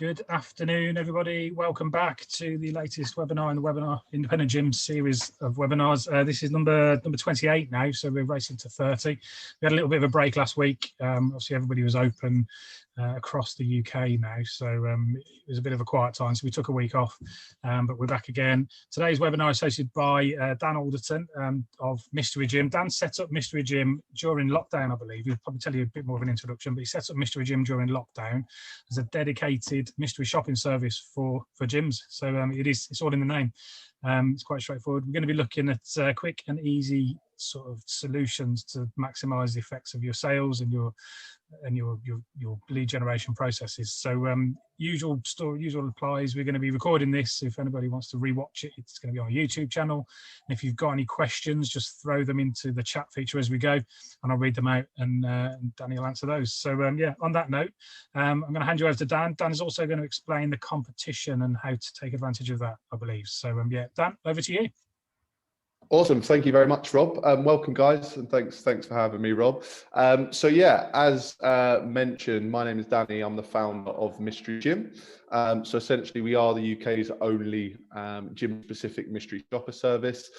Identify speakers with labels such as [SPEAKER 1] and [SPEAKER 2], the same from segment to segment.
[SPEAKER 1] Good afternoon, everybody. Welcome back to the latest webinar in the Webinar Independent Gym series of webinars. This is number 28 now, so we're racing to 30. We had a little bit of a break last week. Obviously, everybody was open across the UK now, so it was a bit of a quiet time, so we took a week off, but we're back again. Today's webinar is hosted by Dan Alderton of Mystery Gym. Dan set up Mystery Gym during lockdown, I believe. He'll probably tell you a bit more of an introduction, but he set up Mystery Gym during lockdown as a dedicated mystery shopping service for gyms. So it's all in the name. It's quite straightforward. We're going to be looking at quick and easy sort of solutions to maximize the effects of your sales and your lead generation processes. So usual applies. We're going to be recording this. If anybody wants to rewatch it, it's going to be on our YouTube channel. And if you've got any questions, just throw them into the chat feature as we go, and I'll read them out, and Danny will answer those. So yeah, on that note, I'm going to hand you over to Dan. Dan is also going to explain the competition and how to take advantage of that, I believe. So yeah, Dan, over to you.
[SPEAKER 2] Awesome. Thank you very much, Rob. Welcome, guys, and thanks for having me, Rob. So yeah, as mentioned, my name is Danny. I'm the founder of Mystery Gym. So essentially, we are the UK's only gym-specific mystery shopper service.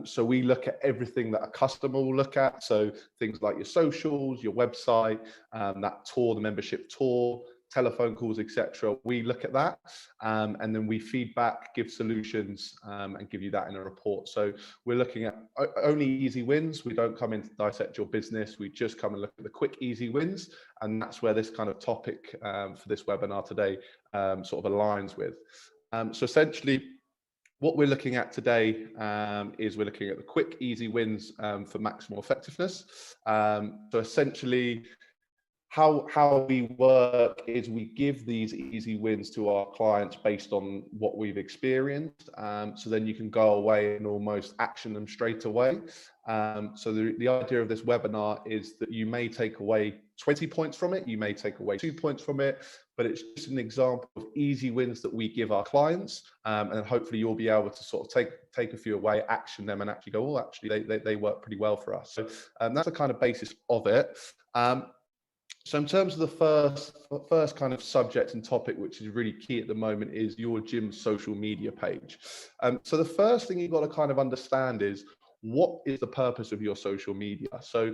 [SPEAKER 2] So we look at everything that a customer will look at. So things like your socials, your website, that tour, the membership tour, telephone calls, etc. We look at that, and then we feedback, give solutions, and give you that in a report. So we're looking at only easy wins. We don't come in to dissect your business. We just come and look at the quick, easy wins, and that's where this kind of topic for this webinar today sort of aligns with. So essentially, what we're looking at today is we're looking at the quick, easy wins for maximal effectiveness. So essentially, how we work is we give these easy wins to our clients based on what we've experienced. So then you can go away and almost action them straight away. So the idea of this webinar is that you may take away 20 points from it, you may take away 2 points from it, but it's just an example of easy wins that we give our clients. And hopefully you'll be able to sort of take a few away, action them, and actually go, oh, actually they work pretty well for us. So that's the kind of basis of it. So in terms of the first kind of subject and topic, which is really key at the moment, is your gym's social media page. So the first thing you've got to kind of understand is, what is the purpose of your social media? So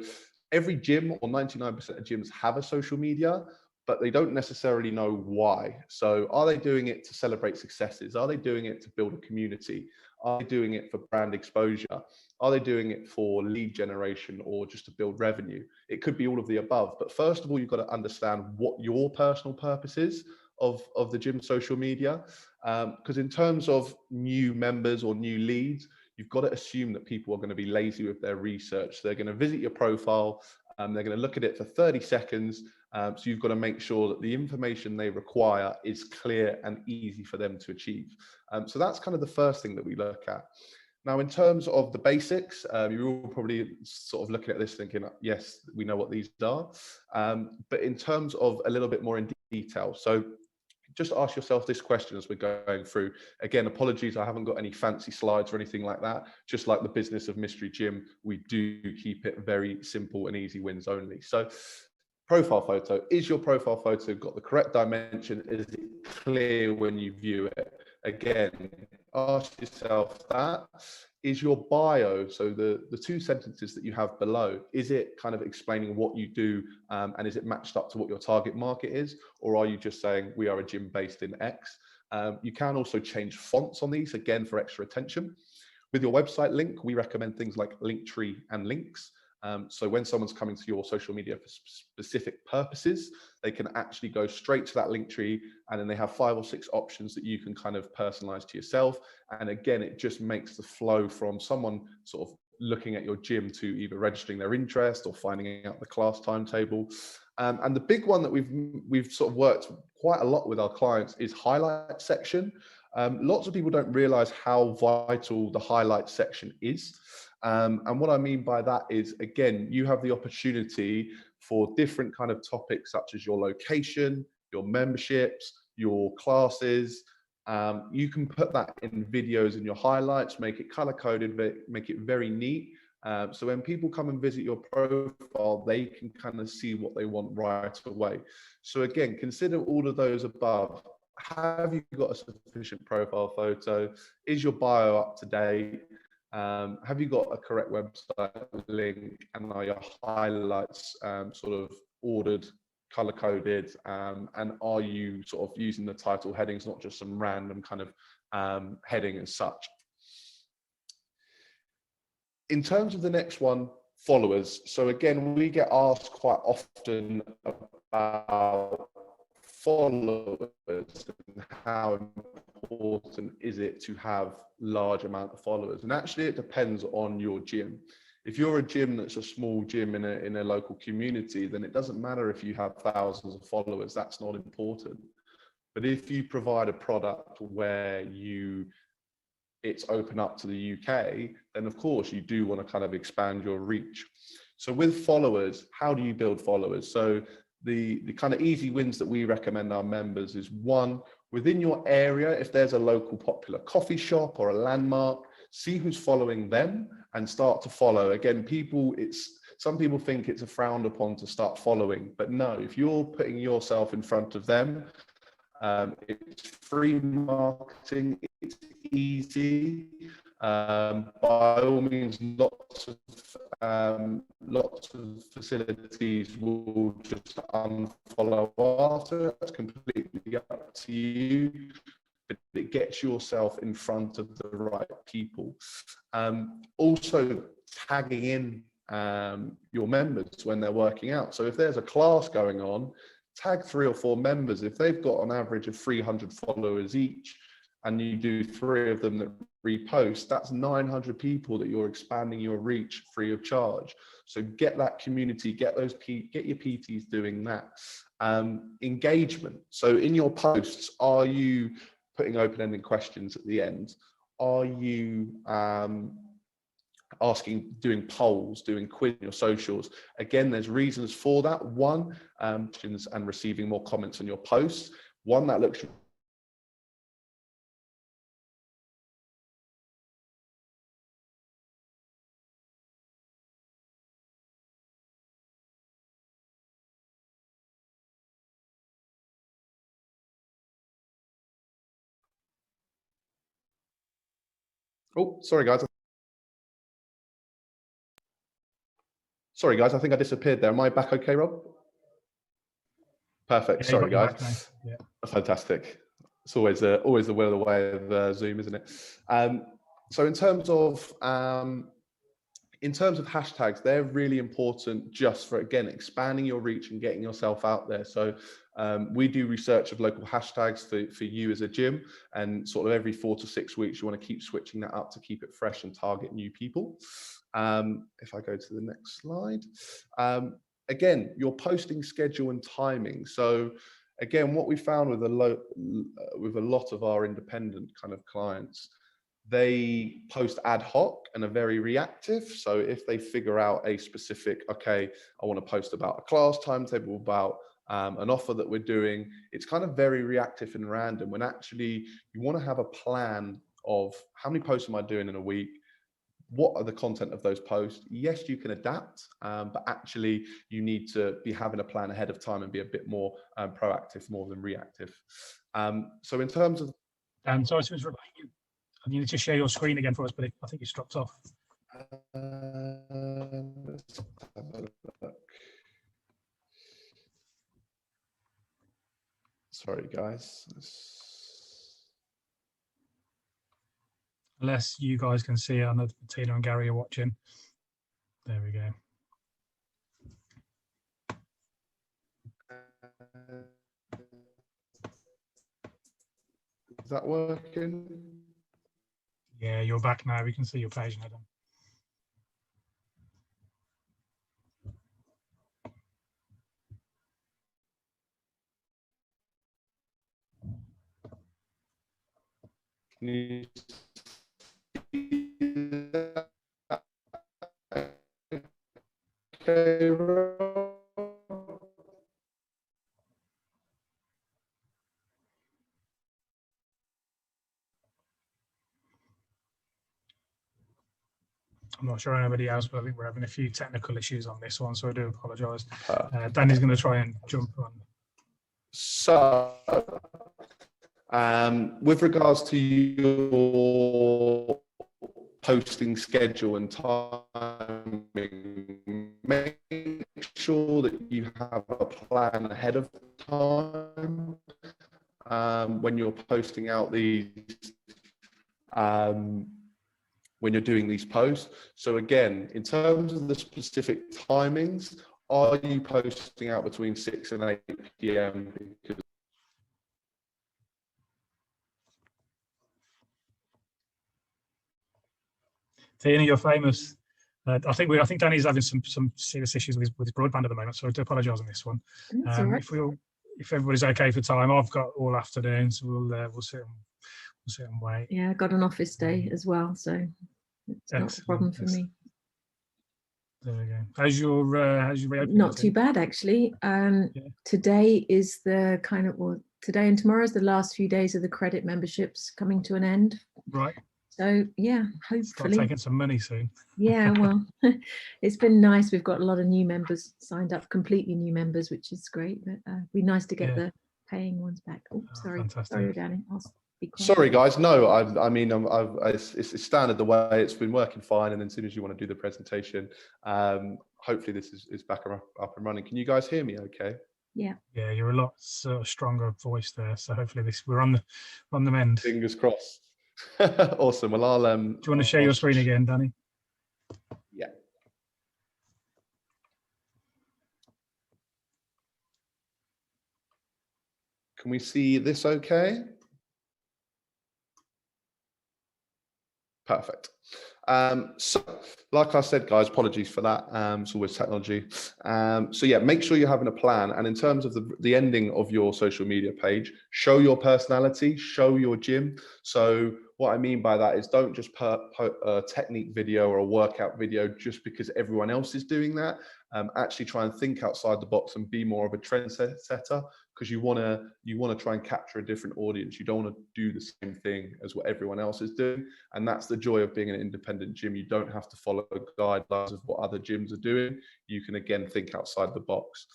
[SPEAKER 2] every gym, or 99% of gyms, have a social media, but they don't necessarily know why. So are they doing it to celebrate successes? Are they doing it to build a community? Are they doing it for brand exposure? Are they doing it for lead generation, or just to build revenue? It could be all of the above. But first of all, you've got to understand what your personal purpose is of the gym social media. Because in terms of new members or new leads, you've got to assume that people are going to be lazy with their research. So they're going to visit your profile, they're going to look at it for 30 seconds. So you've got to make sure that the information they require is clear and easy for them to achieve. So that's kind of the first thing that we look at. Now, in terms of the basics, you're all probably sort of looking at this thinking, yes, we know what these are. But in terms of a little bit more in detail, so just ask yourself this question as we're going through. Again, apologies, I haven't got any fancy slides or anything like that. Just like the business of Mystery Gym, we do keep it very simple and easy wins only. So profile photo, is your profile photo got the correct dimension? Is it clear when you view it? Again, ask yourself that. Is your bio, so the two sentences that you have below, is it kind of explaining what you do, and is it matched up to what your target market is? Or are you just saying, we are a gym based in X? You can also change fonts on these, again, for extra attention. With your website link, we recommend things like Linktree and links. So when someone's coming to your social media for specific purposes, they can actually go straight to that link tree, and then they have 5 or 6 options that you can kind of personalize to yourself. And again, it just makes the flow from someone sort of looking at your gym to either registering their interest or finding out the class timetable. And the big one that we've sort of worked quite a lot with our clients is highlight section. Lots of people don't realize how vital the highlight section is. And what I mean by that is, again, you have the opportunity for different kind of topics, such as your location, your memberships, your classes. You can put that in videos in your highlights, make it color coded, make it very neat. So when people come and visit your profile, they can kind of see what they want right away. So again, consider all of those above. have you got a sufficient profile photo? Is your bio up to date? Have you got a correct website link? And are your highlights sort of ordered, color coded? And are you sort of using the title headings, not just some random kind of heading as such? In terms of the next one, followers. So again, we get asked quite often about followers and how important is it to have large amount of followers. And actually it depends on your gym. If you're a gym that's a small gym in a local community, then it doesn't matter if you have thousands of followers. That's not important. But if you provide a product where it's open up to the UK, then of course you do want to kind of expand your reach. So with followers, how do you build followers? So the kind of easy wins that we recommend our members is, one, within your area, if there's a local popular coffee shop or a landmark, see who's following them and start to follow. Again, some people think it's a frowned upon to start following, but no, if you're putting yourself in front of them, it's free marketing, it's easy. By all means, lots of facilities will just unfollow after. It's completely up to you, but it gets yourself in front of the right people. Also tagging in your members when they're working out. So if there's a class going on, tag 3 or 4 members. If they've got an average of 300 followers each, and you do 3 of them that repost, that's 900 people that you're expanding your reach free of charge. So get that community, get your PTs doing that. Engagement. So in your posts, are you putting open-ended questions at the end? Are you doing polls, doing quiz on your socials? Again, there's reasons for that. One, and receiving more comments on your posts. One, that looks oh, sorry guys. Sorry guys, I think I disappeared there. Am I back okay, Rob? Perfect.
[SPEAKER 1] Yeah,
[SPEAKER 2] sorry guys.
[SPEAKER 1] Yeah.
[SPEAKER 2] Fantastic. It's always the will of the way of Zoom, isn't it? So in terms of hashtags, they're really important just for, again, expanding your reach and getting yourself out there. So we do research of local hashtags for you as a gym, and sort of every 4 to 6 weeks, you want to keep switching that up to keep it fresh and target new people. If I go to the next slide, again, your posting schedule and timing. So again, what we found with a lot of our independent kind of clients, they post ad hoc and are very reactive. So if they figure out a specific, okay, I want to post about a class timetable, about an offer that we're doing, it's kind of very reactive and random, when actually you want to have a plan of how many posts am I doing in a week? What are the content of those posts? Yes, you can adapt, but actually you need to be having a plan ahead of time and be a bit more proactive more than reactive. So in terms of...
[SPEAKER 1] Dan, sorry to interrupt you. You need to share your screen again for us, but I think it's dropped off.
[SPEAKER 2] Let's have a look. Sorry, guys.
[SPEAKER 1] Unless you guys can see it, I know Tina and Gary are watching. There we go.
[SPEAKER 2] Is that working?
[SPEAKER 1] Yeah, you're back now. We can see your page now.
[SPEAKER 2] Can you see that?
[SPEAKER 1] I'm not sure anybody else, but I think we're having a few technical issues on this one, so I do apologise. Danny's going to try and jump on.
[SPEAKER 2] So With regards to your posting schedule and timing, make sure that you have a plan ahead of time when you're posting out these, when you're doing these posts. So again, in terms of the specific timings, are you posting out between 6 and 8 p.m. because
[SPEAKER 1] Tina, you're famous. I think Danny's having some serious issues with his broadband at the moment, so I do apologise on this one.
[SPEAKER 3] Right.
[SPEAKER 1] If everybody's okay for time, I've got all afternoon, so we'll sit and wait.
[SPEAKER 3] Yeah, I got an office day as well, so it's not a problem for me.
[SPEAKER 1] There we go. How's your reopening?
[SPEAKER 3] Not too bad, actually. Today is the today and tomorrow is the last few days of the credit memberships coming to an end.
[SPEAKER 1] Right.
[SPEAKER 3] So yeah, hopefully.
[SPEAKER 1] Start taking some money soon.
[SPEAKER 3] Yeah, well, it's been nice. We've got a lot of new members signed up, completely new members, which is great. But it'd be nice to get the paying ones back. Oh, sorry,
[SPEAKER 1] fantastic.
[SPEAKER 3] Sorry, Danny. I'll be quiet.
[SPEAKER 2] Sorry, guys. No, I mean, it's standard the way it's been working fine. And then as soon as you want to do the presentation, hopefully this is back up and running. Can you guys hear me? Okay.
[SPEAKER 3] Yeah.
[SPEAKER 1] Yeah, you're a lot stronger voice there. So hopefully we're on the mend.
[SPEAKER 2] Fingers crossed. Awesome. Well, I'll. Do
[SPEAKER 1] you want to share your screen again, Danny?
[SPEAKER 2] Yeah. Can we see this okay? Perfect. So like I said, guys, apologies for that. It's always technology. So yeah, make sure you're having a plan. And in terms of the ending of your social media page, show your personality, show your gym. So what I mean by that is don't just put a technique video or a workout video just because everyone else is doing that. Actually try and think outside the box and be more of a trendsetter, because you want to try and capture a different audience. You don't want to do the same thing as what everyone else is doing. And that's the joy of being an independent gym. You don't have to follow guidelines of what other gyms are doing. You can, again, think outside the box.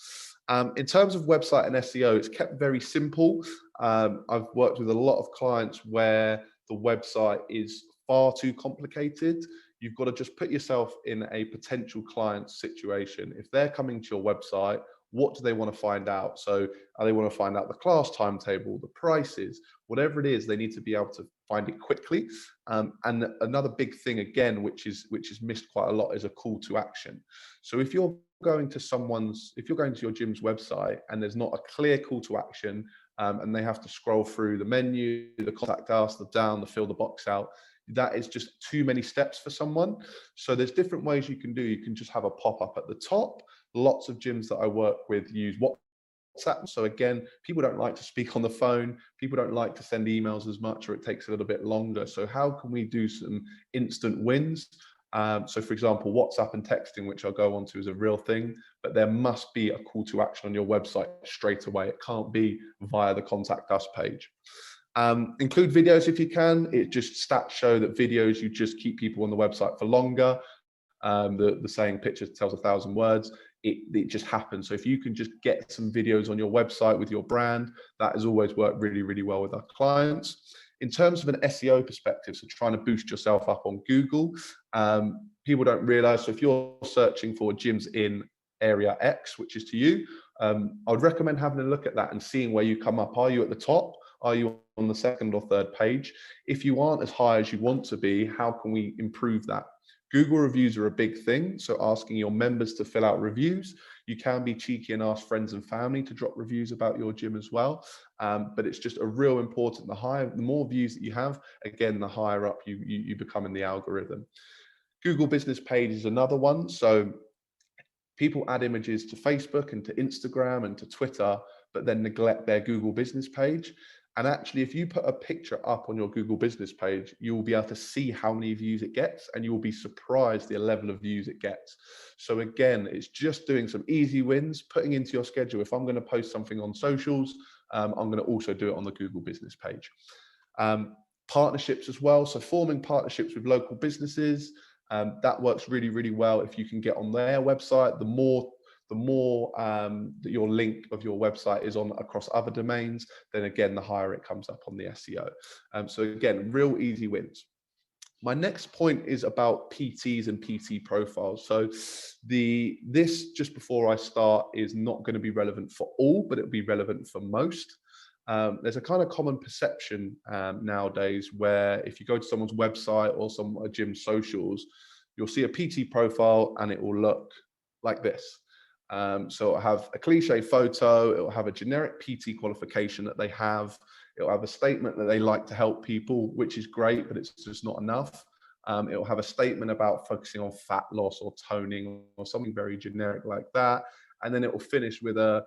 [SPEAKER 2] In terms of website and SEO, it's kept very simple. I've worked with a lot of clients where the website is far too complicated. You've got to just put yourself in a potential client's situation. If they're coming to your website, what do they want to find out? So they want to find out the class timetable, the prices, whatever it is, they need to be able to find it quickly. And another big thing, again, which is missed quite a lot, is a call to action. So if you're going to your gym's website and there's not a clear call to action, and they have to scroll through the menu, the contact us, the down, the fill the box out, that is just too many steps for someone. So there's different ways you can do. You can just have a pop-up at the top. Lots of gyms that I work with use WhatsApp. So again, people don't like to speak on the phone. People don't like to send emails as much, or it takes a little bit longer. So how can we do some instant wins? So for example, WhatsApp and texting, which I'll go on to, is a real thing, but there must be a call to action on your website straight away. It can't be via the contact us page. Include videos if you can. It just stats show that videos, you just keep people on the website for longer. The saying, pictures tells 1,000 words. It just happens. So if you can just get some videos on your website with your brand, that has always worked really, really well with our clients. In terms of an SEO perspective, so trying to boost yourself up on Google, people don't realize, so if you're searching for gyms in area X, which is to you, I would recommend having a look at that and seeing where you come up. Are you at the top? Are you on the second or third page? If you aren't as high as you want to be, how can we improve that? Google reviews are a big thing. So asking your members to fill out reviews. You can be cheeky and ask friends and family to drop reviews about your gym as well. But it's just a real important, the more views that you have, again, the higher up you become in the algorithm. Google business page is another one. So people add images to Facebook and to Instagram and to Twitter, but then neglect their Google business page. And actually, if you put a picture up on your Google business page, you will be able to see how many views it gets, and you will be surprised the level of views it gets. So again, it's just doing some easy wins, putting into your schedule. If I'm going to post something on socials, I'm going to also do it on the Google business page. Partnerships as well. So forming partnerships with local businesses, that works really, really well. If you can get on their website, the The more that your link of your website is on across other domains, then again, the higher it comes up on the SEO. So again, real easy wins. My next point is about PTs and PT profiles. So this, just before I start, is not going to be relevant for all, but it'll be relevant for most. There's a kind of common perception nowadays where if you go to someone's website or a gym's socials, you'll see a PT profile and it will look like this. So it'll have a cliche photo, it'll have a generic PT qualification that they have, it'll have a statement that they like to help people, which is great, but it's just not enough. It'll have a statement about focusing on fat loss or toning or something very generic like that. And then it will finish with a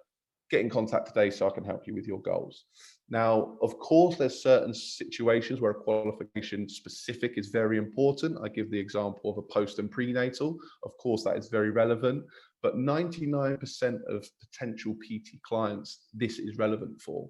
[SPEAKER 2] get in contact today so I can help you with your goals. Now, of course, there's certain situations where a qualification specific is very important. I give the example of a post and prenatal. Of course, that is very relevant, but 99% of potential PT clients, this is relevant for.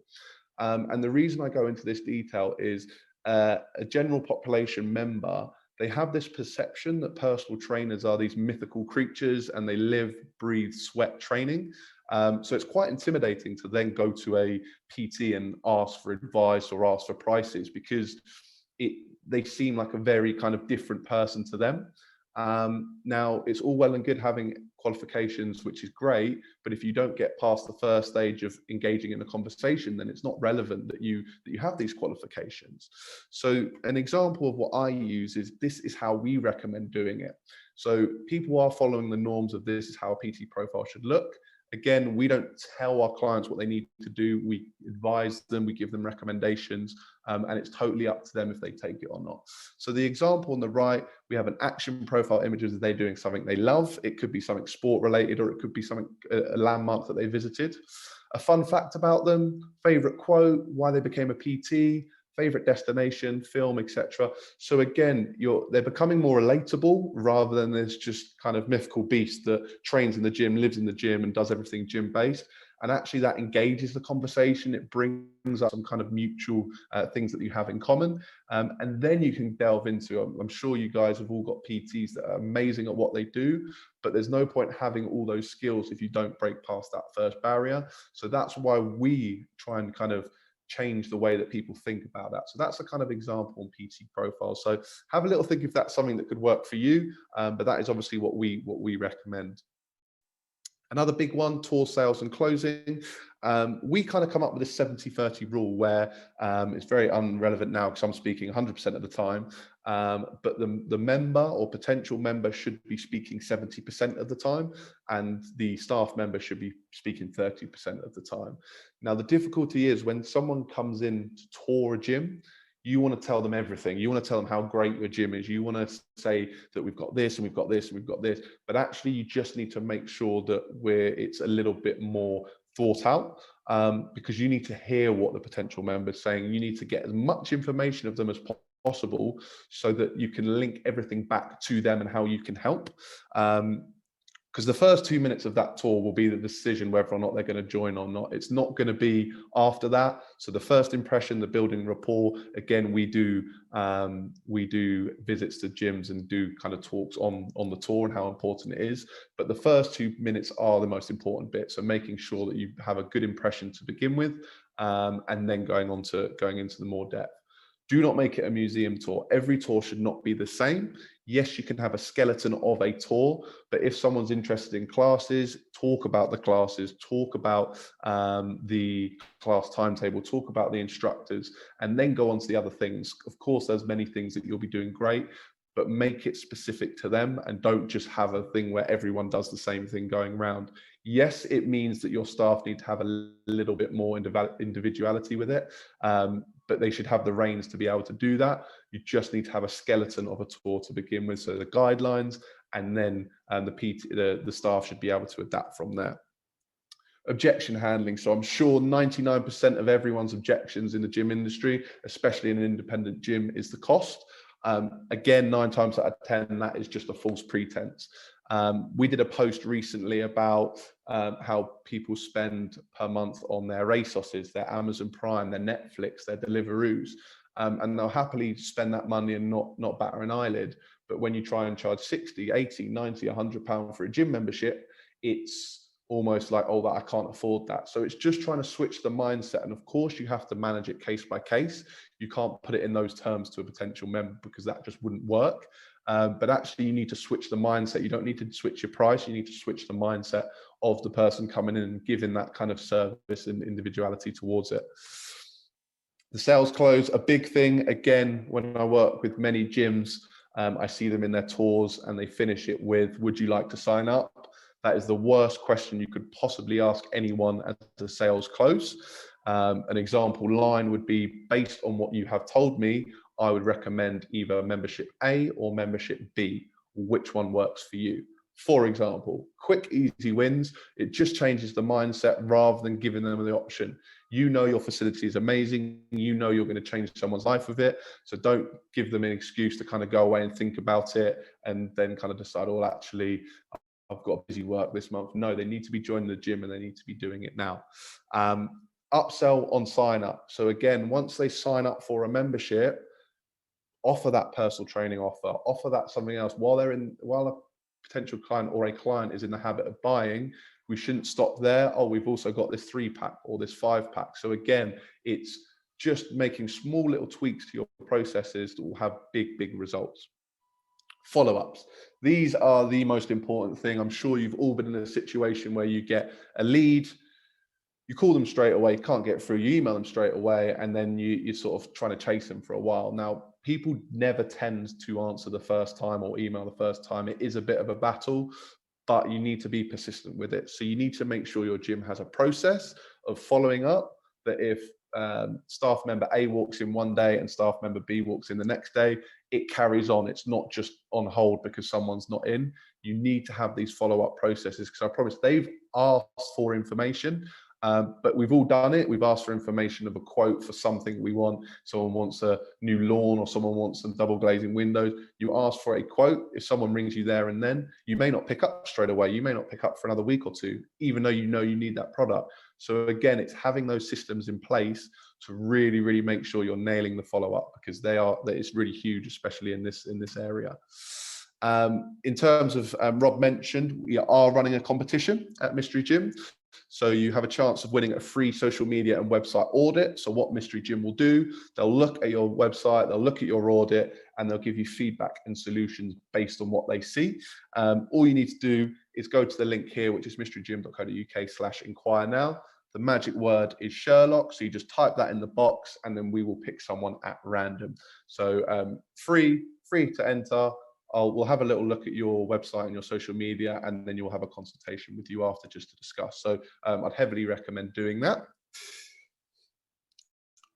[SPEAKER 2] And the reason I go into this detail is a general population member, they have this perception that personal trainers are these mythical creatures and they live, breathe, sweat training. So it's quite intimidating to then go to a PT and ask for advice or ask for prices because they seem like a very kind of different person to them. Now, it's all well and good having qualifications, which is great, but if you don't get past the first stage of engaging in a conversation, then it's not relevant that you have these qualifications. So an example of what I use is this is how we recommend doing it. So people are following the norms of this is how a PT profile should look. Again, we don't tell our clients what they need to do. We advise them, we give them recommendations, and it's totally up to them if they take it or not. So the example on the right, we have an action profile images of they doing something they love. It could be something sport related, or it could be something, a landmark that they visited. A fun fact about them, favorite quote, why they became a PT, favorite destination, film, etc. So again, they're becoming more relatable rather than this just kind of mythical beast that trains in the gym, lives in the gym, and does everything gym based. And actually, that engages the conversation. It brings up some kind of mutual things that you have in common, and then you can delve into. I'm sure you guys have all got PTs that are amazing at what they do, but there's no point having all those skills if you don't break past that first barrier. So that's why we try and kind of change the way that people think about that. So that's a kind of example on PT profile. So have a little think if that's something that could work for you, but that is obviously what we recommend. Another big one, tour sales and closing. We kind of come up with this 70-30 rule where it's very irrelevant now because I'm speaking 100% of the time, but the member or potential member should be speaking 70% of the time, and the staff member should be speaking 30% of the time. Now, the difficulty is when someone comes in to tour a gym, you want to tell them everything. You want to tell them how great your gym is. You want to say that we've got this and we've got this and we've got this, but actually you just need to make sure that it's a little bit more thought out, because you need to hear what the potential member is saying. You need to get as much information of them as possible so that you can link everything back to them and how you can help. Because the first 2 minutes of that tour will be the decision whether or not they're going to join or not. It's not going to be after that. So the first impression, the building rapport, again, we do visits to gyms and do kind of talks on the tour and how important it is. But the first 2 minutes are the most important bit. So making sure that you have a good impression to begin with, and then going into the more depth. Do not make it a museum tour. Every tour should not be the same. Yes, you can have a skeleton of a tour, but if someone's interested in classes, talk about the classes, talk about the class timetable, talk about the instructors, and then go on to the other things. Of course, there's many things that you'll be doing great, but make it specific to them and don't just have a thing where everyone does the same thing going around. Yes, it means that your staff need to have a little bit more individuality with it, but they should have the reins to be able to do that. You just need to have a skeleton of a tour to begin with, so the guidelines, and then the staff should be able to adapt from there. Objection handling. So I'm sure 99% of everyone's objections in the gym industry, especially in an independent gym, is the cost. Again, 9 times out of 10, that is just a false pretense. We did a post recently about how people spend per month on their ASOSes, their Amazon Prime, their Netflix, their Deliveroos, and they'll happily spend that money and not batter an eyelid. But when you try and charge 60, 80, 90, £100 for a gym membership, it's almost like, oh, that I can't afford that. So it's just trying to switch the mindset. And of course, you have to manage it case by case. You can't put it in those terms to a potential member because that just wouldn't work. But actually, you need to switch the mindset. You don't need to switch your price. You need to switch the mindset of the person coming in and giving that kind of service and individuality towards it. The sales close, a big thing. Again, when I work with many gyms, I see them in their tours and they finish it with, would you like to sign up? That is the worst question you could possibly ask anyone at the sales close. An example line would be, based on what you have told me, I would recommend either membership A or membership B. Which one works for you? For example, quick, easy wins. It just changes the mindset rather than giving them the option. You know your facility is amazing. You know you're going to change someone's life with it. So don't give them an excuse to kind of go away and think about it and then kind of decide, oh, actually, I've got busy work this month. No, they need to be joining the gym and they need to be doing it now. Upsell on sign up. So again, once they sign up for a membership, offer that personal training offer that something else while a potential client or a client is in the habit of buying. We shouldn't stop there. Oh, we've also got this 3-pack or this 5-pack. So again, it's just making small little tweaks to your processes that will have big results. Follow-ups. These are the most important thing. I'm sure you've all been in a situation where you get a lead, you call them straight away, can't get through, you email them straight away, and then you're sort of trying to chase them for a while. Now, people never tend to answer the first time or email the first time. It is a bit of a battle, but you need to be persistent with it. So you need to make sure your gym has a process of following up, that if staff member A walks in one day and staff member B walks in the next day, it carries on. It's not just on hold because someone's not in. You need to have these follow-up processes, because I promise they've asked for information. But we've all done it. We've asked for information of a quote for something we want. Someone wants a new lawn or someone wants some double glazing windows. You ask for a quote. If someone rings you there and then, you may not pick up straight away. You may not pick up for another week or two, even though you know you need that product. So again, it's having those systems in place to really make sure you're nailing the follow-up, because it's really huge, especially in this area. In terms of, Rob mentioned, we are running a competition at Mystery Gym. So you have a chance of winning a free social media and website audit. So what Mystery Gym will do, they'll look at your website, they'll look at your audit, and they'll give you feedback and solutions based on what they see. All you need to do is go to the link here, which is mysterygym.co.uk/inquire now. The magic word is Sherlock. So you just type that in the box and then we will pick someone at random. So free to enter. We'll have a little look at your website and your social media, and then you'll have a consultation with you after just to discuss. So I'd heavily recommend doing that.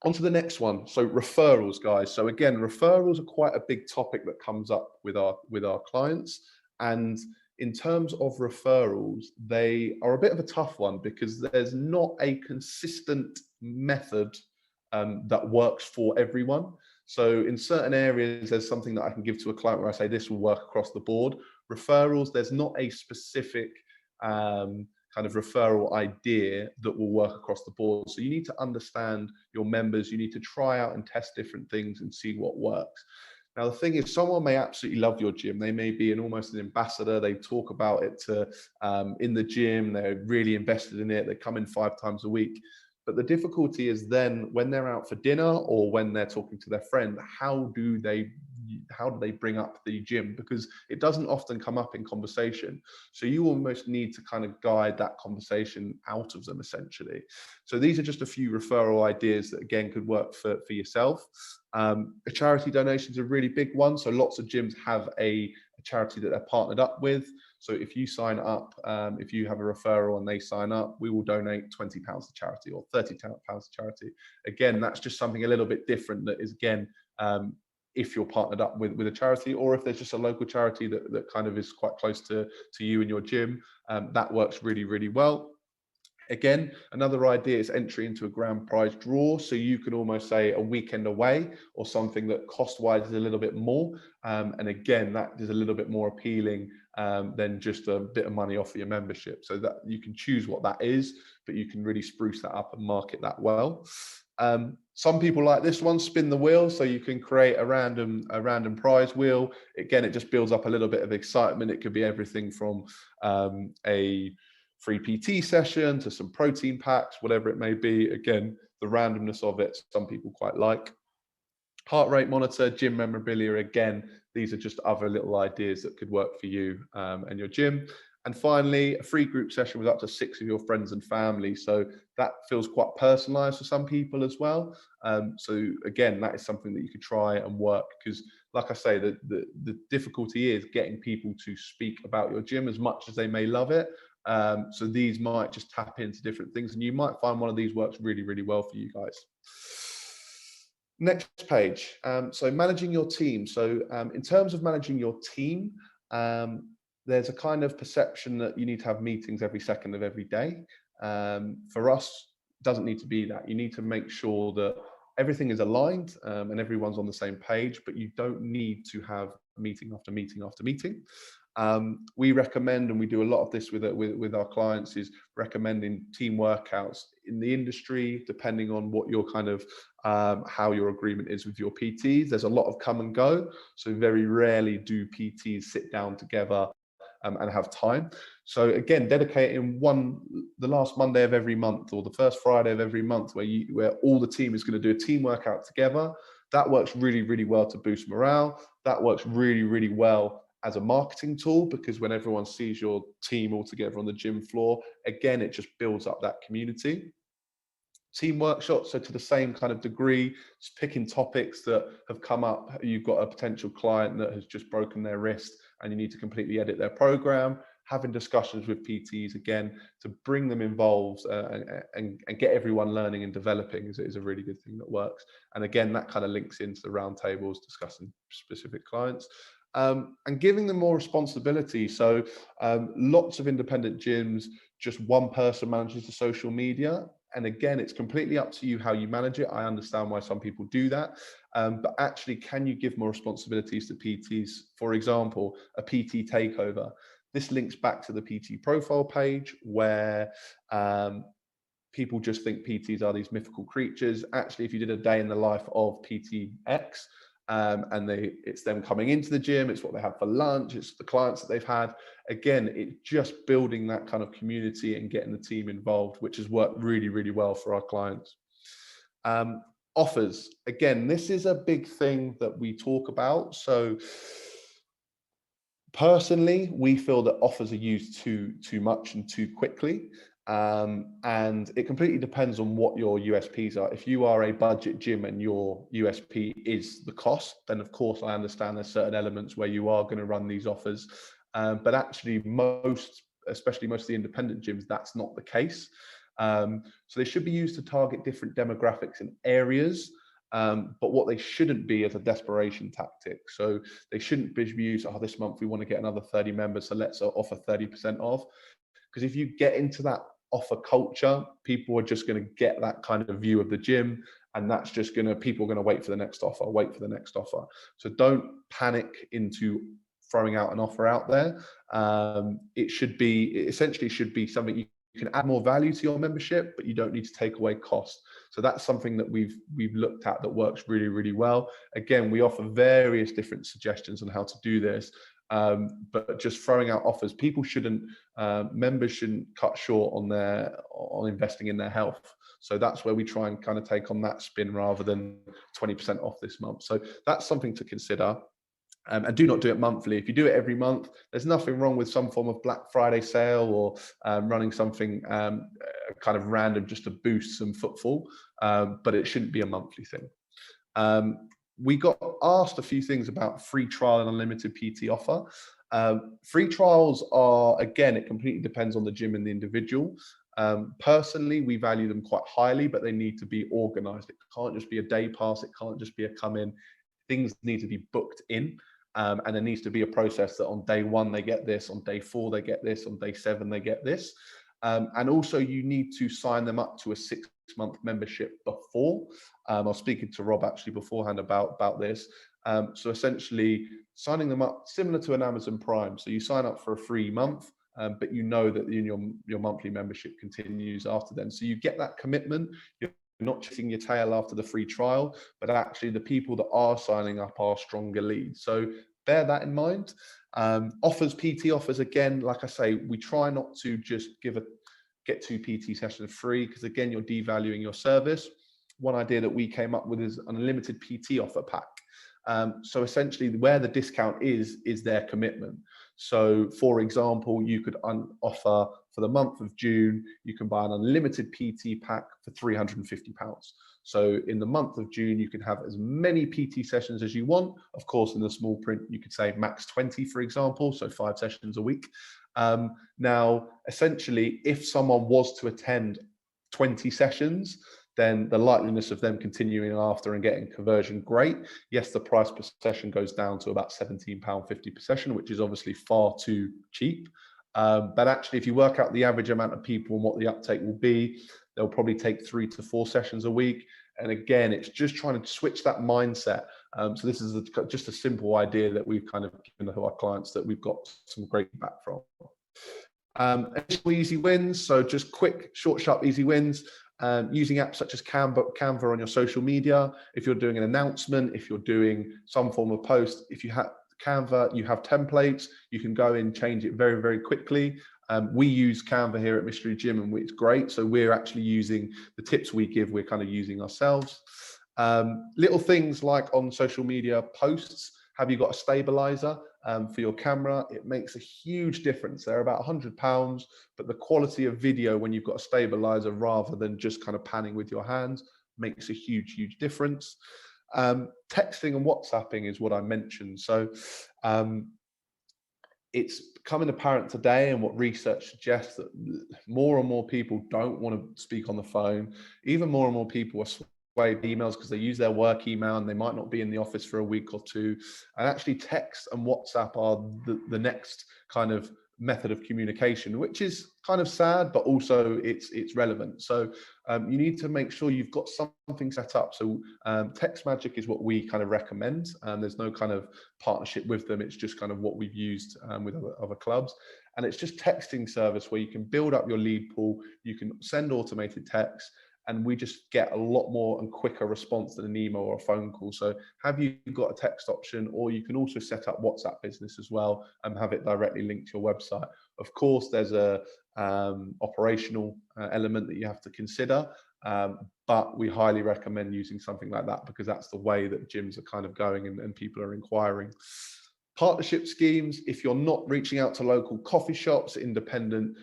[SPEAKER 2] On to the next one. So referrals, guys. So again, referrals are quite a big topic that comes up with our clients. And in terms of referrals, they are a bit of a tough one because there's not a consistent method that works for everyone. So in certain areas, there's something that I can give to a client where I say this will work across the board. Referrals, there's not a specific kind of referral idea that will work across the board. So you need to understand your members. You need to try out and test different things and see what works. Now, the thing is, someone may absolutely love your gym. They may be almost an ambassador. They talk about it in the gym. They're really invested in it. They come in 5 times a week. But the difficulty is then when they're out for dinner or when they're talking to their friend, how do they bring up the gym? Because it doesn't often come up in conversation. So you almost need to kind of guide that conversation out of them, essentially. So these are just a few referral ideas that, again, could work for yourself. A charity donation is a really big one. So lots of gyms have a charity that they're partnered up with. So if you sign up, if you have a referral and they sign up, we will donate £20 to charity or £30 to charity. Again, that's just something a little bit different that is, again, if you're partnered up with a charity, or if there's just a local charity that kind of is quite close to you and your gym, that works really well. Again, another idea is entry into a grand prize draw. So you can almost say a weekend away or something that cost-wise is a little bit more. And again, that is a little bit more appealing than just a bit of money off of your membership. So that you can choose what that is, but you can really spruce that up and market that well. Some people like this one, spin the wheel. So you can create a random prize wheel. Again, it just builds up a little bit of excitement. It could be everything from a free PT session to some protein packs, whatever it may be. Again, the randomness of it, some people quite like. Heart rate monitor, gym memorabilia. Again, these are just other little ideas that could work for you and your gym. And finally, a free group session with up to 6 of your friends and family. So that feels quite personalized for some people as well. So again, that is something that you could try and work, because like I say, the difficulty is getting people to speak about your gym as much as they may love it. So these might just tap into different things, and you might find one of these works really, really well for you guys. Next page. So managing your team. So in terms of managing your team, there's a kind of perception that you need to have meetings every second of every day. For us, it doesn't need to be that. You need to make sure that everything is aligned and everyone's on the same page, but you don't need to have meeting after meeting after meeting. We recommend, and we do a lot of this with our clients, is recommending team workouts in the industry, depending on what your kind of how your agreement is with your PTs. There's a lot of come and go, so very rarely do PTs sit down together and have time. So again, dedicating the last Monday of every month or the first Friday of every month where all the team is going to do a team workout together, that works really, really well to boost morale. That works really, really well as a marketing tool, because when everyone sees your team all together on the gym floor, again, it just builds up that community. Team workshops, so to the same kind of degree, just picking topics that have come up. You've got a potential client that has just broken their wrist and you need to completely edit their program. Having discussions with PTs, again, to bring them involved and get everyone learning and developing is a really good thing that works. And again, that kind of links into the roundtables discussing specific clients. And giving them more responsibility. So lots of independent gyms, just one person manages the social media. And again, it's completely up to you how you manage it. I understand why some people do that. But actually, can you give more responsibilities to PTs? For example, a PT takeover. This links back to the PT profile page where people just think PTs are these mythical creatures. Actually, if you did a day in the life of PTX, and it's them coming into the gym, it's what they have for lunch, it's the clients that they've had. Again, it's just building that kind of community and getting the team involved, which has worked really, really well for our clients. Offers. Again, this is a big thing that we talk about. So personally, we feel that offers are used too much and too quickly. And it completely depends on what your USPs are. If you are a budget gym and your USP is the cost, then of course I understand there's certain elements where you are going to run these offers. But actually especially most of the independent gyms, that's not the case. So they should be used to target different demographics and areas. But what they shouldn't be is a desperation tactic. So they shouldn't be used, oh, this month we want to get another 30 members, so let's offer 30% off. Because if you get into that offer culture, people are just going to get that kind of view of the gym, and that's just people are going to wait for the next offer. So don't panic into throwing out an offer out there. It essentially should be something you can add more value to your membership, but you don't need to take away cost. So that's something that we've looked at that works really, really well. Again, we offer various different suggestions on how to do this. But just throwing out offers, members shouldn't cut short on investing in their health. So that's where we try and kind of take on that spin rather than 20% off this month. So that's something to consider. And do not do it monthly. If you do it every month, there's nothing wrong with some form of Black Friday sale or running something kind of random just to boost some footfall, but it shouldn't be a monthly thing. We got asked a few things about free trial and unlimited PT offer. Free trials are, again, it completely depends on the gym and the individual. Personally, we value them quite highly, but they need to be organized. It can't just be a day pass. It can't just be a come in. Things need to be booked in. And there needs to be a process that on day 1 they get this, on day 4 they get this, on day 7 they get this. And also you need to sign them up to a 6-month membership before. I was speaking to Rob actually beforehand about this. So essentially signing them up similar to an Amazon Prime. So you sign up for a free month, but you know that your monthly membership continues after then. So you get that commitment. You're not chasing your tail after the free trial, but actually the people that are signing up are stronger leads. So bear that in mind. Offers, PT offers, again, like I say, we try not to just get 2 PT sessions free, because again, you're devaluing your service. One idea that we came up with is an unlimited PT offer pack. So essentially where the discount is their commitment. So for example, you could offer for the month of June, you can buy an unlimited PT pack for £350. So in the month of June, you can have as many PT sessions as you want. Of course, in the small print, you could say max 20, for example, so 5 sessions a week. Now, essentially, if someone was to attend 20 sessions, then the likeliness of them continuing after and getting conversion, great. Yes, the price per session goes down to about £17.50 per session, which is obviously far too cheap. But actually, if you work out the average amount of people and what the uptake will be, they'll probably take 3 to 4 sessions a week. And again, it's just trying to switch that mindset. So this is just a simple idea that we've kind of given to our clients that we've got some great feedback from. Initial easy wins. So just quick, short, sharp, easy wins. Using apps such as Canva on your social media. If you're doing an announcement, if you're doing some form of post, if you have Canva, you have templates, you can go in, change it very, very quickly. We use Canva here at Mystery Gym, and it's great. So we're actually using the tips we give, we're kind of using ourselves. Little things like on social media posts, have you got a stabilizer for your camera? It makes a huge difference. They're about £100, but the quality of video when you've got a stabilizer rather than just kind of panning with your hands makes a huge, huge difference. Texting and WhatsApping is what I mentioned. So it's becoming apparent today, and what research suggests, that more and more people don't want to speak on the phone. Even more and more people are swayed emails because they use their work email and they might not be in the office for a week or two. And actually text and WhatsApp are the next kind of method of communication, which is kind of sad, but also it's relevant. So you need to make sure you've got something set up. So TextMagic is what we kind of recommend. There's no kind of partnership with them. It's just kind of what we've used with other clubs. And it's just texting service where you can build up your lead pool. You can send automated text, and we just get a lot more and quicker response than an email or a phone call. So have you got a text option, or you can also set up WhatsApp Business as well and have it directly linked to your website. Of course, there's a operational element that you have to consider, but we highly recommend using something like that, because that's the way that gyms are kind of going and people are inquiring. Partnership schemes, if you're not reaching out to local coffee shops, independent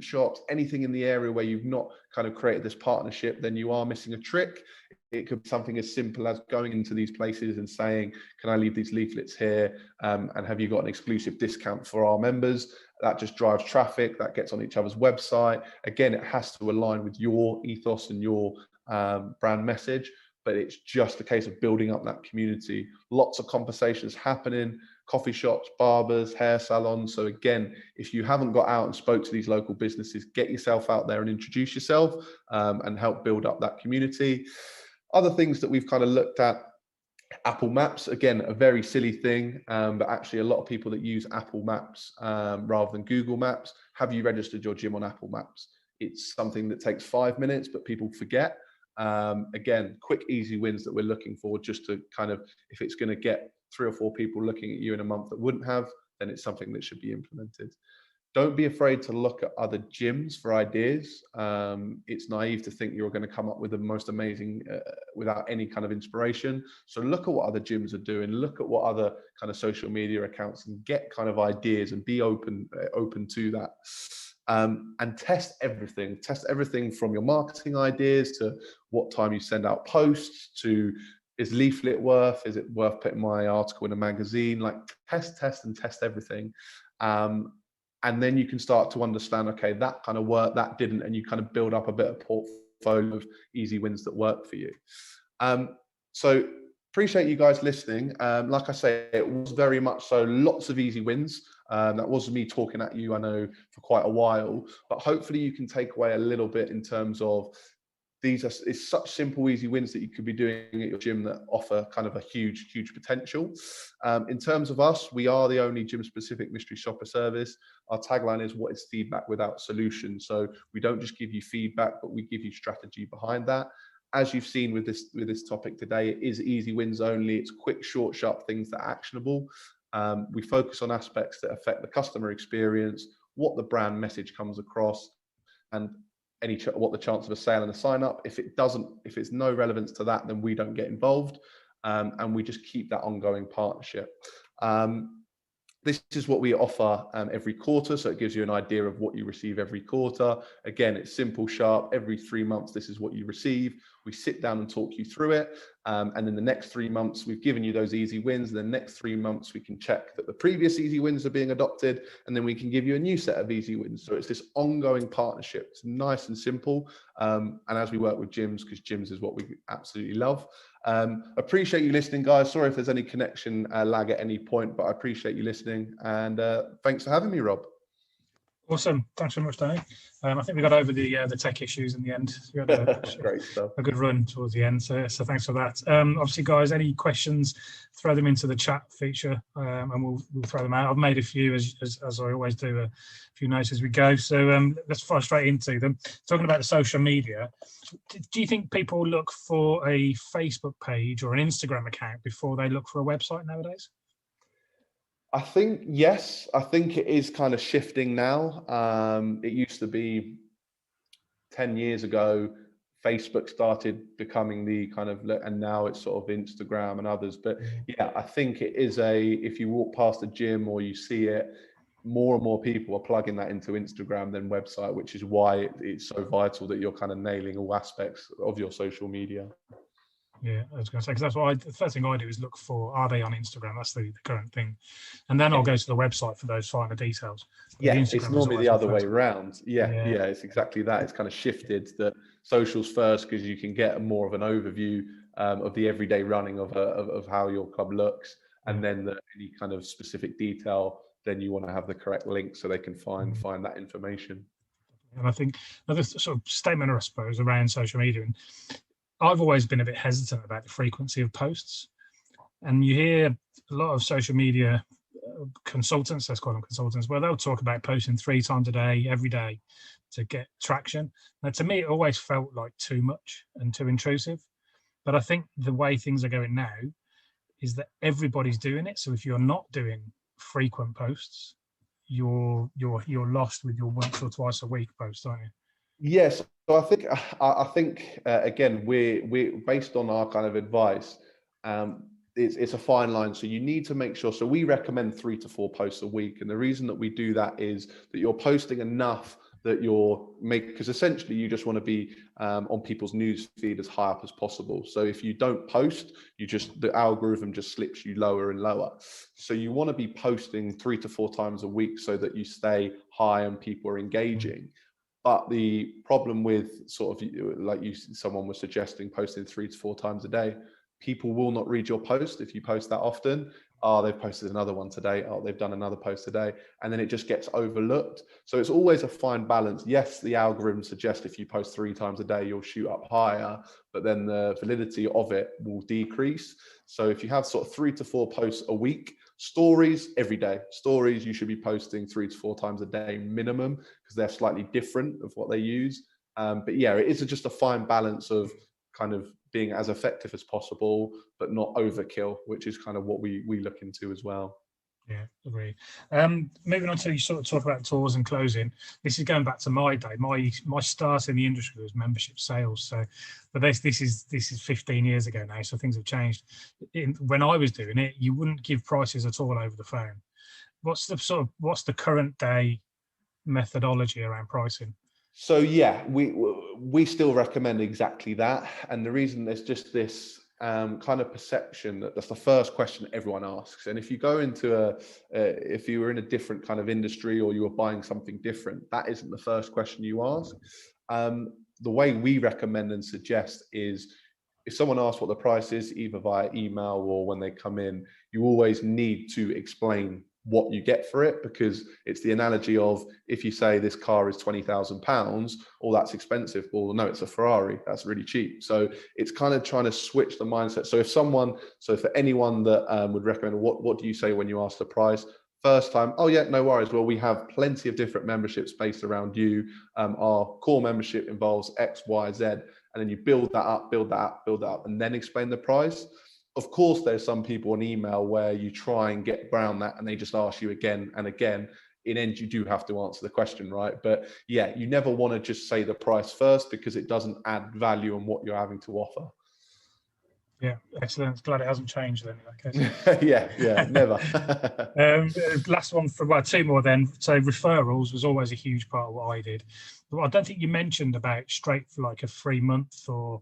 [SPEAKER 2] shops, anything in the area where you've not kind of created this partnership, then you are missing a trick. It could be something as simple as going into these places and saying, can I leave these leaflets here? And have you got an exclusive discount for our members? That just drives traffic, that gets on each other's website. Again, it has to align with your ethos and your brand message, but it's just a case of building up that community. Lots of conversations happening, coffee shops, barbers, hair salons. So again, if you haven't got out and spoke to these local businesses, get yourself out there and introduce yourself and help build up that community. Other things that we've kind of looked at, Apple Maps, again, a very silly thing, but actually a lot of people that use Apple Maps rather than Google Maps. Have you registered your gym on Apple Maps? It's something that takes 5 minutes, but people forget. Again, quick, easy wins that we're looking for, just to kind of, if it's going to get 3 or 4 people looking at you in a month that wouldn't have, then it's something that should be implemented. Don't be afraid to look at other gyms for ideas. It's naive to think you're going to come up with the most amazing without any kind of inspiration. So look at what other gyms are doing, look at what other kind of social media accounts, and get kind of ideas and be open to that. And test everything from your marketing ideas to what time you send out posts to, is leaflet worth, is it worth putting my article in a magazine? Like test everything. And then you can start to understand, okay, that kind of worked, that didn't, and you kind of build up a bit of portfolio of easy wins that work for you. So appreciate you guys listening. Like I say, it was very much so lots of easy wins. That wasn't me talking at you, I know, for quite a while, but hopefully you can take away a little bit in terms of it's such simple, easy wins that you could be doing at your gym that offer kind of a huge, huge potential. In terms of us, we are the only gym-specific mystery shopper service. Our tagline is, what is feedback without solution? So we don't just give you feedback, but we give you strategy behind that. As you've seen with this topic today, it is easy wins only. It's quick, short, sharp things that are actionable. We focus on aspects that affect the customer experience, what the brand message comes across, and what the chance of a sale and a sign up. If it's no relevance to that, then we don't get involved, and we just keep that ongoing partnership. This is what we offer every quarter, so it gives you an idea of what you receive every quarter. Again, it's simple, sharp. Every 3 months, this is what you receive. We sit down and talk you through it. And in the next 3 months, we've given you those easy wins. In the next 3 months, we can check that the previous easy wins are being adopted, and then we can give you a new set of easy wins. So it's this ongoing partnership. It's nice and simple. And as we work with gyms, because gyms is what we absolutely love. Appreciate you listening, guys. Sorry if there's any connection lag at any point, but I appreciate you listening. And thanks for having me, Rob.
[SPEAKER 1] Awesome. Thanks very much, Danny. I think we got over the tech issues in the end. We had
[SPEAKER 2] Great stuff.
[SPEAKER 1] A good run towards the end. So thanks for that. Obviously, guys, any questions, throw them into the chat feature, and we'll throw them out. I've made a few, as I always do, a few notes as we go. So let's fire straight into them. Talking about the social media, do you think people look for a Facebook page or an Instagram account before they look for a website nowadays?
[SPEAKER 2] I think, yes, I think it is kind of shifting now. It used to be 10 years ago, Facebook started becoming the kind of, and now it's sort of Instagram and others. But yeah, I think it is if you walk past a gym or you see it, more and more people are plugging that into Instagram than website, which is why it's so vital that you're kind of nailing all aspects of your social media.
[SPEAKER 1] Yeah, I was going to say, because that's what the first thing I do is look for, are they on Instagram? That's the current thing. And then I'll go to the website for those finer details.
[SPEAKER 2] Yeah, it's normally the other way around. Yeah, it's exactly that. It's kind of shifted that socials first, because you can get more of an overview of the everyday running of how your club looks. And then any kind of specific detail, then you want to have the correct link so they can find that information. And
[SPEAKER 1] I think another sort of statement, I suppose, around social media, and I've always been a bit hesitant about the frequency of posts, and you hear a lot of social media consultants, let's call them consultants, where they'll talk about posting 3 times a day, every day, to get traction. Now, to me, it always felt like too much and too intrusive. But I think the way things are going now is that everybody's doing it. So if you're not doing frequent posts, you're lost with your once or twice a week posts, aren't you?
[SPEAKER 2] Yes, so I think again, we're based on our kind of advice. It's a fine line, so you need to make sure. So we recommend 3 to 4 posts a week, and the reason that we do that is that you're posting enough that because essentially you just want to be on people's news feed as high up as possible. So if you don't post, the algorithm just slips you lower and lower. So you want to be posting 3 to 4 times a week so that you stay high and people are engaging. But the problem with sort of, like someone was suggesting, posting 3 to 4 times a day, people will not read your post if you post that often. Oh, they've posted another one today. Oh, they've done another post today. And then it just gets overlooked. So it's always a fine balance. Yes, the algorithm suggests if you post 3 times a day, you'll shoot up higher, but then the validity of it will decrease. So if you have sort of 3 to 4 posts a week, stories every day. Stories you should be posting 3 to 4 times a day minimum, because they're slightly different of what they use. But yeah, it is just a fine balance of kind of being as effective as possible, but not overkill, which is kind of what we look into as well.
[SPEAKER 1] Yeah, agree. Moving on to, you sort of talk about tours and closing. This is going back to my day. My start in the industry was membership sales. So, but this is 15 years ago now. So things have changed. When I was doing it, you wouldn't give prices at all over the phone. What's the current day methodology around pricing?
[SPEAKER 2] So yeah, we still recommend exactly that. And the reason there's just this kind of perception that's the first question everyone asks. And if you go into if you were in a different kind of industry or you were buying something different, that isn't the first question you ask. The way we recommend and suggest is, if someone asks what the price is, either via email or when they come in, you always need to explain what you get for it, because it's the analogy of, if you say this car is £20,000, oh, that's expensive. Well, no, it's a Ferrari, that's really cheap. So it's kind of trying to switch the mindset. So for anyone that would recommend, what do you say when you ask the price? First time, oh yeah, no worries. Well, we have plenty of different memberships based around you. Our core membership involves X, Y, Z, and then you build that up, and then explain the price. of course, there's some people on email where you try and get around that and they just ask you again and again. In end, you do have to answer the question, right? But yeah, you never want to just say the price first, because it doesn't add value on what you're having to offer.
[SPEAKER 1] Yeah, excellent. Glad it hasn't changed then in that case.
[SPEAKER 2] yeah, never.
[SPEAKER 1] Last one for, well, two more then. So referrals was always a huge part of what I did. But I don't think you mentioned about straight for like a 3 month or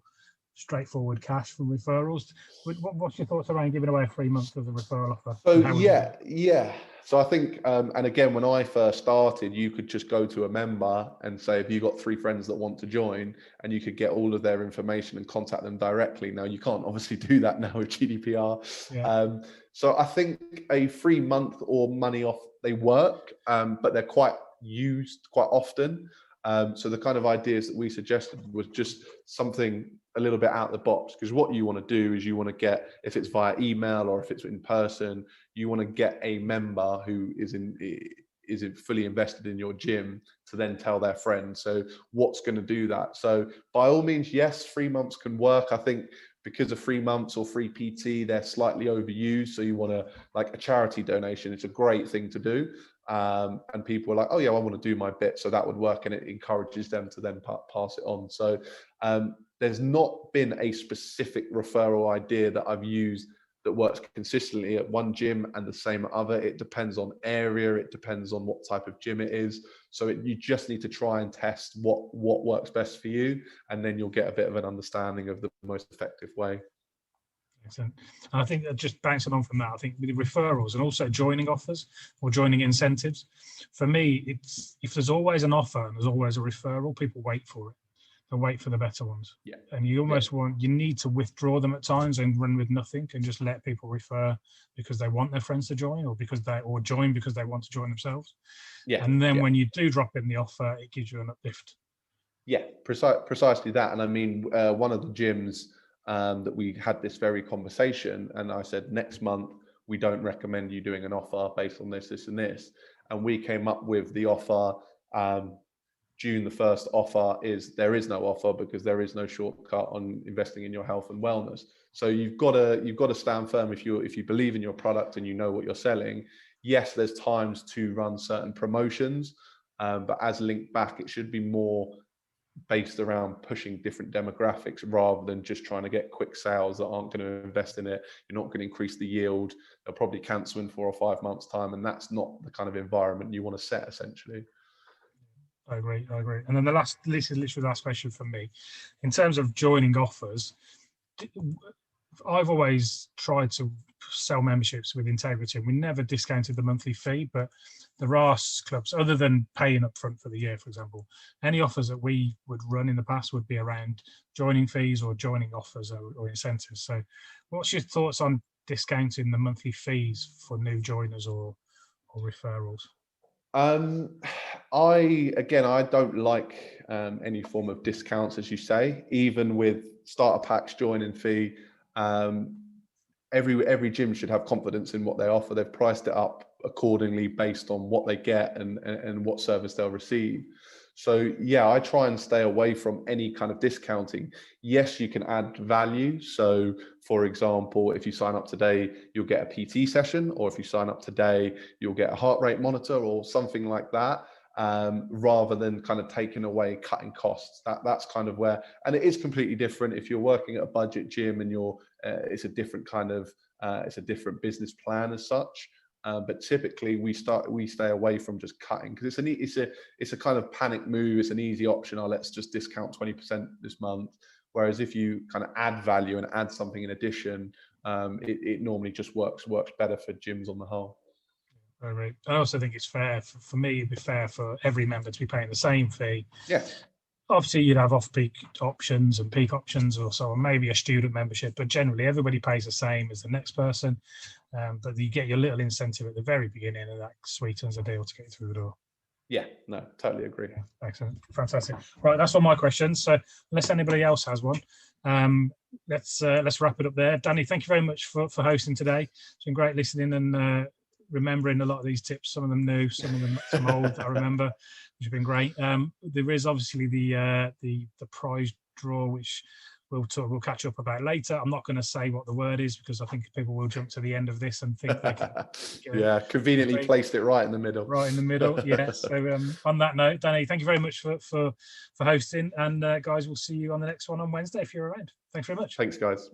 [SPEAKER 1] straightforward cash for referrals. What's your thoughts around giving away a 3 month of the referral offer?
[SPEAKER 2] So yeah. So I think, and again, when I first started, you could just go to a member and say, if you got 3 friends that want to join, and you could get all of their information and contact them directly. Now you can't obviously do that now with GDPR.
[SPEAKER 1] Yeah.
[SPEAKER 2] So I think a 3 month or money off, they work, but they're quite used quite often. So the kind of ideas that we suggested was just something a little bit out of the box, because what you want to do is you want to get, if it's via email or if it's in person, you want to get a member who is fully invested in your gym to then tell their friends. So what's going to do that? So by all means, yes, 3 months can work. I think because of 3 months or free PT, they're slightly overused. So you want to, like a charity donation, it's a great thing to do. And people are like, oh yeah, I want to do my bit. So that would work, and it encourages them to then pass it on. So there's not been a specific referral idea that I've used that works consistently at one gym and the same at other. It depends on area, it depends on what type of gym it is. So you just need to try and test what works best for you, and then you'll get a bit of an understanding of the most effective way.
[SPEAKER 1] Excellent. And I think that just bouncing on from that, I think with the referrals and also joining offers or joining incentives, for me, it's, if there's always an offer and there's always a referral, people wait for it. They'll wait for the better ones. Yeah. And you almost you need to withdraw them at times and run with nothing, and just let people refer because they want their friends to join, or join because they want to join themselves. Yeah. And then when you do drop in the offer, it gives you an uplift.
[SPEAKER 2] Yeah, precisely that. And I mean, one of the gyms that we had this very conversation, and I said, next month we don't recommend you doing an offer based on this, and this, and we came up with the offer. June the 1st offer is, there is no offer because there is no shortcut on investing in your health and wellness. So you've got to stand firm if you believe in your product and you know what you're selling. Yes, there's times to run certain promotions, but as linked back, it should be more based around pushing different demographics rather than just trying to get quick sales that aren't going to invest in it. You're not going to increase the yield. They'll probably cancel in 4 or 5 months time, and that's not the kind of environment you want to set, essentially.
[SPEAKER 1] I agree. And then this is literally the last question from me. In terms of joining offers, I've always tried to sell memberships with integrity. We never discounted the monthly fee, but there are clubs, other than paying up front for the year, for example, any offers that we would run in the past would be around joining fees or joining offers or incentives. So what's your thoughts on discounting the monthly fees for new joiners or referrals?
[SPEAKER 2] I don't like any form of discounts, as you say. Even with starter packs, joining fee, every gym should have confidence in what they offer. They've priced it up accordingly based on what they get and what service they'll receive. So yeah, I try and stay away from any kind of discounting. Yes, you can add value. So for example, if you sign up today, you'll get a PT session, or if you sign up today, you'll get a heart rate monitor or something like that, rather than kind of taking away, cutting costs. That's kind of where, and it is completely different if you're working at a budget gym and it's a different kind of, it's a different business plan as such. But typically we stay away from just cutting, because it's a kind of panic move. It's an easy option. Let's just discount 20% this month. Whereas if you kind of add value and add something in addition, it normally just works better for gyms on the whole.
[SPEAKER 1] Right. I also think it's fair for me. It'd be fair for every member to be paying the same fee.
[SPEAKER 2] Yeah.
[SPEAKER 1] Obviously, you'd have off-peak options and peak options or so, or maybe a student membership, but generally everybody pays the same as the next person. But you get your little incentive at the very beginning, and that sweetens the deal to get you through the door.
[SPEAKER 2] Yeah, no, totally agree.
[SPEAKER 1] Yeah, excellent, fantastic. Right, that's all my questions. So unless anybody else has one, let's wrap it up there. Danny, thank you very much for hosting today. It's been great listening and remembering a lot of these tips. Some of them new, some of them some old. I remember, which have been great. There is obviously the prize draw, which we'll catch up about later. I'm not going to say what the word is because I think people will jump to the end of this and think they can
[SPEAKER 2] yeah, conveniently placed it right in the middle.
[SPEAKER 1] Right in the middle. Yeah. So on that note, Danny, thank you very much for hosting, and guys, we'll see you on the next one on Wednesday if you're around. Thanks very much.
[SPEAKER 2] Thanks, guys.